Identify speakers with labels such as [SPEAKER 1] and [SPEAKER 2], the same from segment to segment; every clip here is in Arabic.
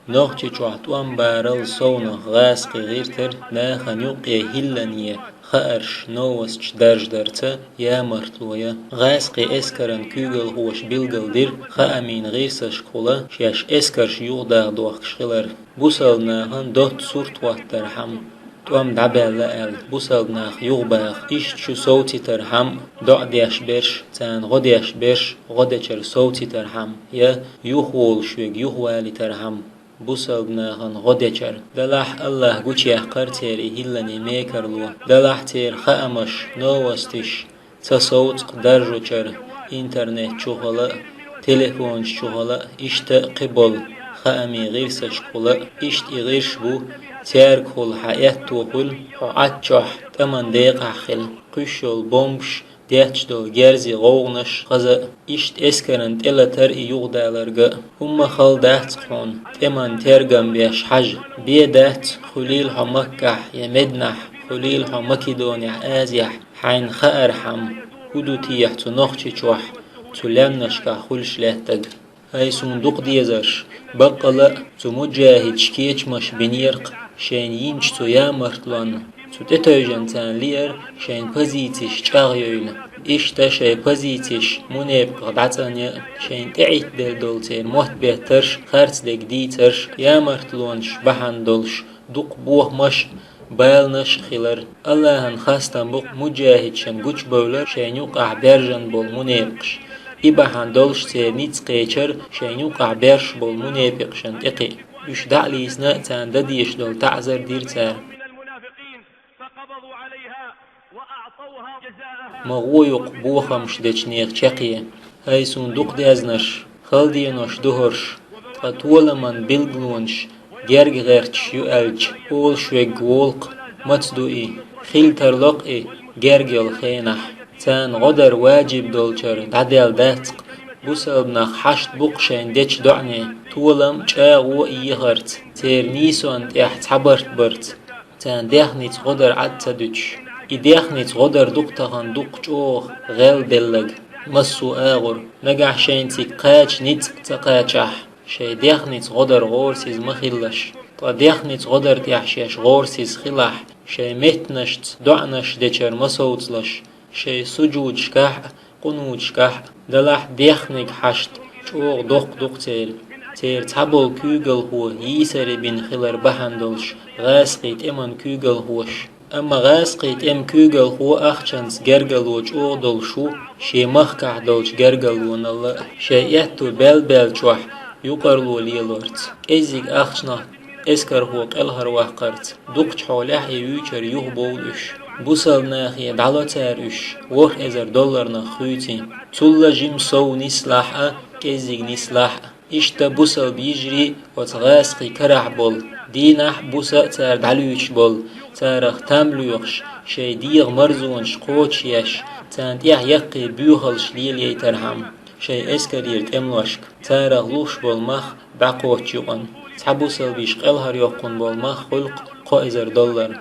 [SPEAKER 1] نوخي چوحتوان بارل صونخ غاسقي غيرتر ناخن يوقي هلانية خارش نووسش درج درتا يا مرتلويا غاسقي اسكرن كوغل هوش بيلغل دير خامين غيرسش خولا شاش اسكرش يوغداغ دوخش خلر بوسل ناخن دوت صورت واتر حم توام دعبال لأل بوسل ناخ يوغباغ إشت شو صوتي ترحم دع ديش برش تان غديش برش غدچر صوتي ترحم يا يوخول شويق يوخوالي ترحم بوسل ناخن غدچر دلح الله گوچيح قرتيري هلني ميكرلو دلح تير خامش نوستش تصوت درجوچر انترنت چوغلا تليفون چوغلا إشت قبل خامي غيرسش خولا إشت إغيرش بو تير كل حياة توقل عاتشح تمن دقيقة خل قشل بومش ديتش دو جرزي غوغنش غزا إشت اسكرنت إلا تر يغدالرغا خل دهت خون تمن ترغم بيش حج بيدات خليل حمكح يمدنح خليل حمكيدونيح آزيح حين خأرحم هدو تيح تنخشي چوح تلمنشكا خلش لهتگ هاي صندوق ديزرش بقلا تمجاهد شكيش مش بنيرق شين ينش تو يامرتلان تو تتوجن تان لير شين بزيتش چاغيوين إيش تشي بزيتش منيب قدعتانيا شين تعيت دلدولتين موت بيترش خارت دك ديترش يامرتلونش بحندولش دوق بوه مش بالنش خلر اللهن خاستن بق مجاهد شن گوچ بولر شين يوقع برجن بول منيبقش إبا هندولش تيرنيت قيچر شين يوقع برش بول منيبقشن إقي يش دعليسنا تان دديش دول تعذر دير تار مغويق بوخمش دچنيق چقية هاي صندوق دازنش خلدينوش دهرش تطول من بلغلونش جرگ غيرتش يؤلج أول شويق وولق متصدوئي خيل ترلقئي جرگل خينح تان غدر واجب دولچر دعدال داتق بوسبناخ حشت بقشين ديش دعني طولم چاغو إيغرت تير نيسون تيح تحبرت برت تان ديخنيت غدر عدتا دوش إديخنيت غدر دقتغن دق چوغ غيل بلغ مسو آغر نگح شين تيك قاچ نيت تقاچح شي ديخنيت غدر غورسيز مخيلش تا ديخنيت غدر تيحشيش غورسيز خلاح شي متنشت دعنش ديچر مسوتلش شي سجود شكح قنوت شكح دلح ديخنك حشت چوغ دق تير تابل كوغل هو يسر بين خلر بحندلش غاسقيت امن كوغل هوش اما غاسقيت ام كوغل هو اخچنس گرگلو چوغ دلشو شي مخكح دلش گرگلو نلا شي يهتو بل چوح يقرلو ليلورت ازيق اخچنا اسكر هو قلهر وحقرت دوق چحولح يوچر يوغ بولش بوسل ناخي دعلاتارش وح ازر دولار نخويتي تلا جيم سو نسلاح كيزيق نسلاح اشتا بوسل بيجري وتغاسقي كرح بول دينح بوسا تار دعلوش بول تارخ تاملوخش شي ديغ مرزونش قوش يش تانت يقي بيوهلش ليل يترحم شي اسكرير تملوشك تارخ لوش بول مخ بعقوش يقن تحبوسل بيش قلهر يقن بول مخ خلق قو ازر دولار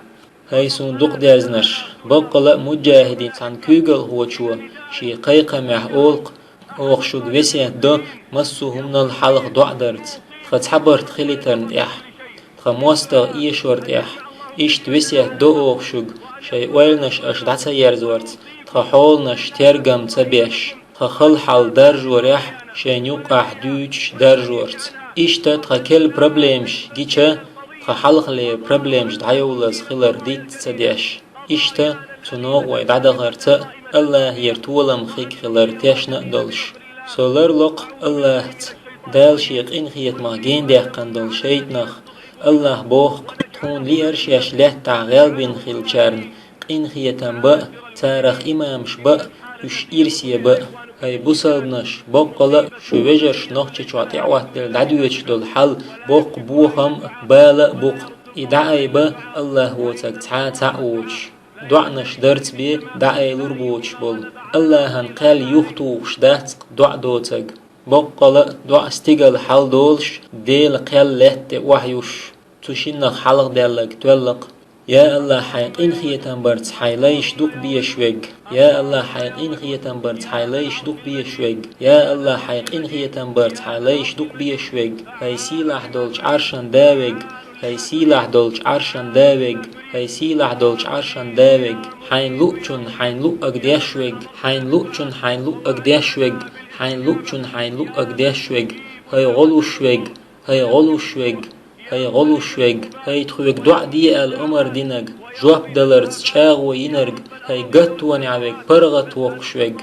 [SPEAKER 1] هاي صندوق دازنش بقلا مجاهدين تان كوغل هو چو شي قيقة محقولق اوخشوق وسيه دو مسو همنا الحلق دعدرت فتحبرت خلي ترنت اح خموستا ايشورت اح اشت وسيه دو اوخشوق شي ويلنش اشدعتا يرزورت تخحولنش ترگم تبيش تخل حال درج وريح شي نيوقع دوش درجورت اشتا تخكل بروبليمش جيچه خالق لي بروبليمز دعيولز خلر ديت تديش اشتا تنو ويدعدا غرتا الله يرتولم خيك خلر تيشنا دلش سولر لق الله دال شيق ان خيت ما جين ديقن دل شيطنخ الله بوخ تون ليرش يشلح تعغال بين خيل چارن ان خيتن با تارخ امامش با اش إرسية با هاي بوسالنش بقلا شويجرش نوخش چواتي عوات دل دعدويش دل حل بوق بوهم بالا بوق إدعاي با الله وتك تعوش دعنش درت بي دعاي لربوش بول الله هنقال يختوش داتق دع دوتك بقلا دع استيقل حل دولش ديل قال لهت وحيوش تشينك حلق دالك تولق يا الله حيقين خيتن برت حيليش دوق بيشوج يا الله حيقين خيتن برت حيليش دوق بيشوج يا الله حيقين خيتن برت حيليش دوق بيشوج هاي سيلاح دولش عرشان داوج هاي سيلاح دولش عرشان داوج هاي سيلاح دولش عرشان داوج حين لوچون حين لو اقديشوج حين لوچون حين لو اقديشوج حين لوچون حين لو اقديشوج هاي غلوشوج هاي غلوشوج هاي غلوشوج هاي تخوك دع دي الأمر دينج جواب دلر تشاغ وينرج هاي قط ونعوج برغت وقشوج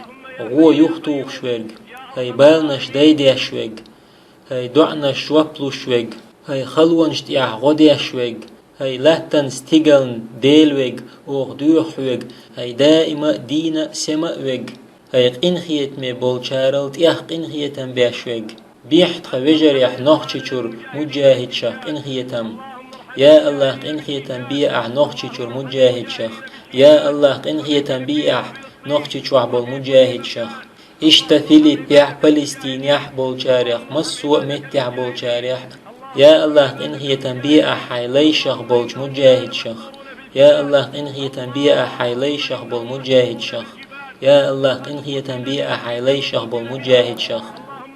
[SPEAKER 1] غو يختو وقشوج هاي بالنش دايدي اشوج هاي دعنش جوابلو شوج هاي خلونش تيح غدي اشوج هاي لاتن ستيغلن ديلوج وغدوحوج هاي دائما دينا سماوج هاي قنخيت مي بولشارل تيح قنخيتن باشوج بيحت خوجر يح نوخشور مجاهد شخ قنخيتم يا الله قنخيتم بيح نوخشور مجاهد شخ يا الله قنخيتم بيح نوخشور بول مجاهد شخ اشتفلي بيح فلسطين يح بولشاريخ مسوء متيح بولشاريخ يا الله قنخيتم بيح حيلي شخ بولش مجاهد شخ يا الله قنخيتم بيح حيلي شخ بول مجاهد شخ يا الله قنخيتم بيح حيلي شخ بول مجاهد شخ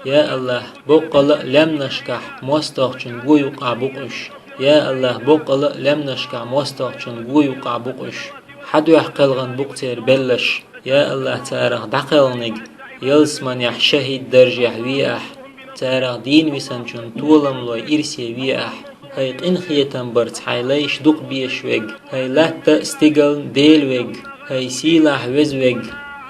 [SPEAKER 1] يا الله بقل لم نشكح مستغشن ويقع بقش يا الله بقل لم نشكح مستغشن ويقع بقش حد يحقلغن بقتير بلش يا الله تارغ دقلنج يلسمن يح شهيد درجة ويأح تارغ دين ويسنشن طولم لو إرسي ويأح هاي قنخيتن برت حيليش دق بيشوج هاي لاتا استيغل ديلوج هاي سيلاح وزوج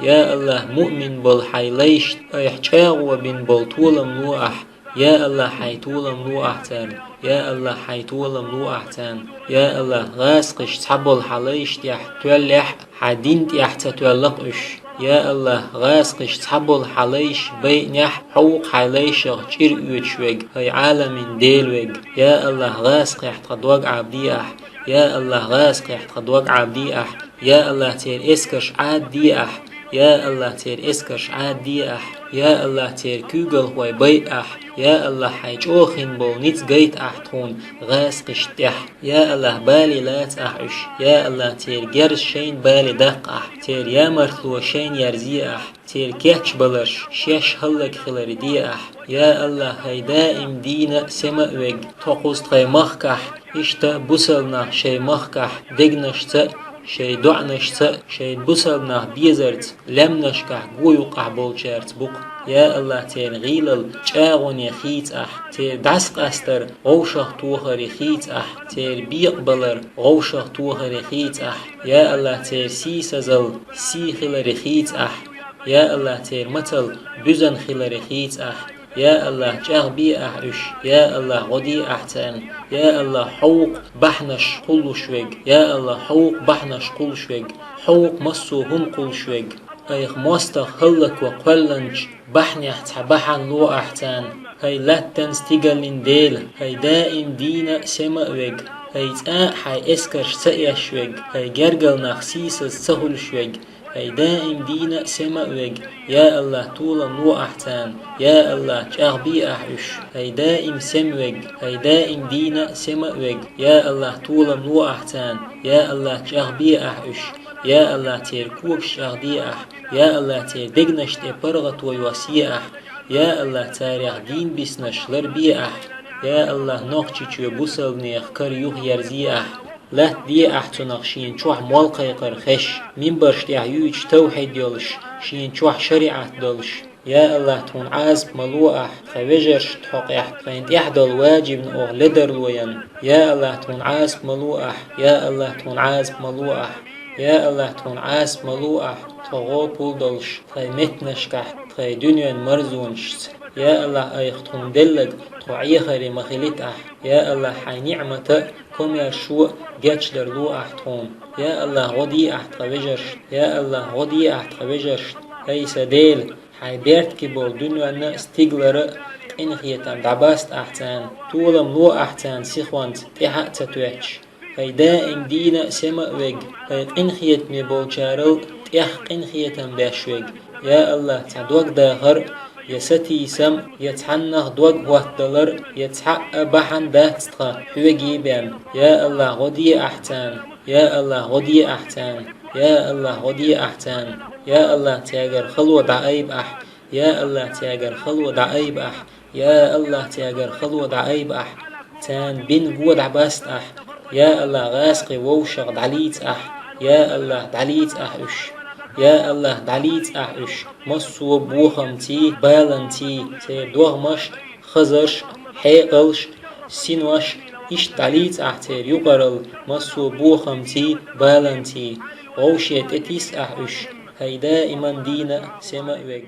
[SPEAKER 1] يا الله مؤمن بالحيليش احتاغ بين بالطولم لوح يا الله حيطولم لو أحتان يا الله حيطولم لو أحتان يا الله غاسقش تحبل حليش تيح تولح حدين تيح تتولقش يا الله غاسقش تحبل حليش بينح حوق حليش غشير يوتشوج هاي عالم ديلوج يا الله غاسق يحتقدوج عبديح يا الله غاسق يحتقدوج عبديح يا الله تير اسكش عاد ديح يا الله تير اسكش عاد ديح يا الله تير كوغل هوي بيأح يا الله حيجوخن بول نيت جيت أحتون غاسقش تح يا الله بالي لا تأحش يا الله تير جرش شين بالي دقح تير يا مرثو شين يرزيح تير كيتش بلش شيش هلك خلر ديح يا الله هاي دائم دينا سمأوج تقوز تغي مخكح اشتا بوسلنا شي مخكح دقنشتا شي دعنشتا شي بوسلنا بيزرت لمنشكح قويقح بولشارت بوك يا الله تير غيلل تشاغون يخيت أح تير دعسق أستر غوشة توخر يخيت أح تير بيقبلر غوشة توخر يخيت أح يا الله تير سيسزل سيخلر يخيت أح يا الله تير متل بزن خلر يخيت أح يا الله جاغ بي أحش يا الله غدي أحتان يا الله حوق بحنش قل شويق يا الله حوق بحنش قل شويق حوق مصو هم قل شويق ايخ موستخ هلك وقلنج بحني بحن لو أحتان هاي لا تنستيقلن ديل هاي دائم دينا سمأويق هاي تاء حي اسكرش سأيشويق هاي جرقل نخسيس السهل شويق هاي دائم دينا سمأويق يا الله طولا لو أحتان يا الله جاغ بي أحش هاي دائم سمويق هاي دائم دينا سمأويق يا الله طولا لو أحتان يا الله جاغ بي أحش يا الله تير كوكش أغديأح يا الله تير دقنش تبرغت ويوسيأح يا الله تاريخ دين بسنش لربيأح يا الله نوخشي چو بوسل نيخ كر يوخ يرزيأح لا دي أحتو شين چوح مولقي قرخش من برشتيح يوش توحيد يولش شين چوح شريعة دولش يا الله تون عازب ملوأح خوجرش تحقيح فإنت يحدل واجب نوغ لدر لوين يا الله تون عازب ملوأح يا الله تون عازب ملوأح يا الله تون عاس ملوءح تغو بولدلش تغي متنشكح تغي دنيا مرزونش يا الله ايخ تون دلق تعيخري مخليتح يا الله حي نعمة كم يشوء جاتش در لوءح تون يا الله غدي احت غوجرش يا الله غدي احت غوجرش هاي سديل حي بيرتكي بول دنيا استيقلر انخيتم دعباست احتان طولم لو احتان سيخوانت تحق تتويتش هاي دائم دينا سمأويق هاي قنخيت مي بولشارل تيح قنخيتم باشويق يا الله تعدوك داهر يستي سم يتحنخ دوق واتدلر يتحق بحن داتتخا حوجي بان يا الله غدي أحتان يا الله غدي أحتان يا الله غدي أحتان يا الله تاجر خلو دعيب أح يا الله تاجر خلو دعيب أح يا الله تاجر خلو دعيب أح تان بين بود عباست أح يا الله غاسقي ووشغ دعليت أح يا الله دعليت أحش يا الله دعليت أحش مصو بوخمتي بالنتي تي دوغمش خزرش حيقلش سينوش إيش دعليت أحتر يقرل مصو بوخمتي بالنتي غوشيت اتيس أحش هيدا إيمان دينا سما ويج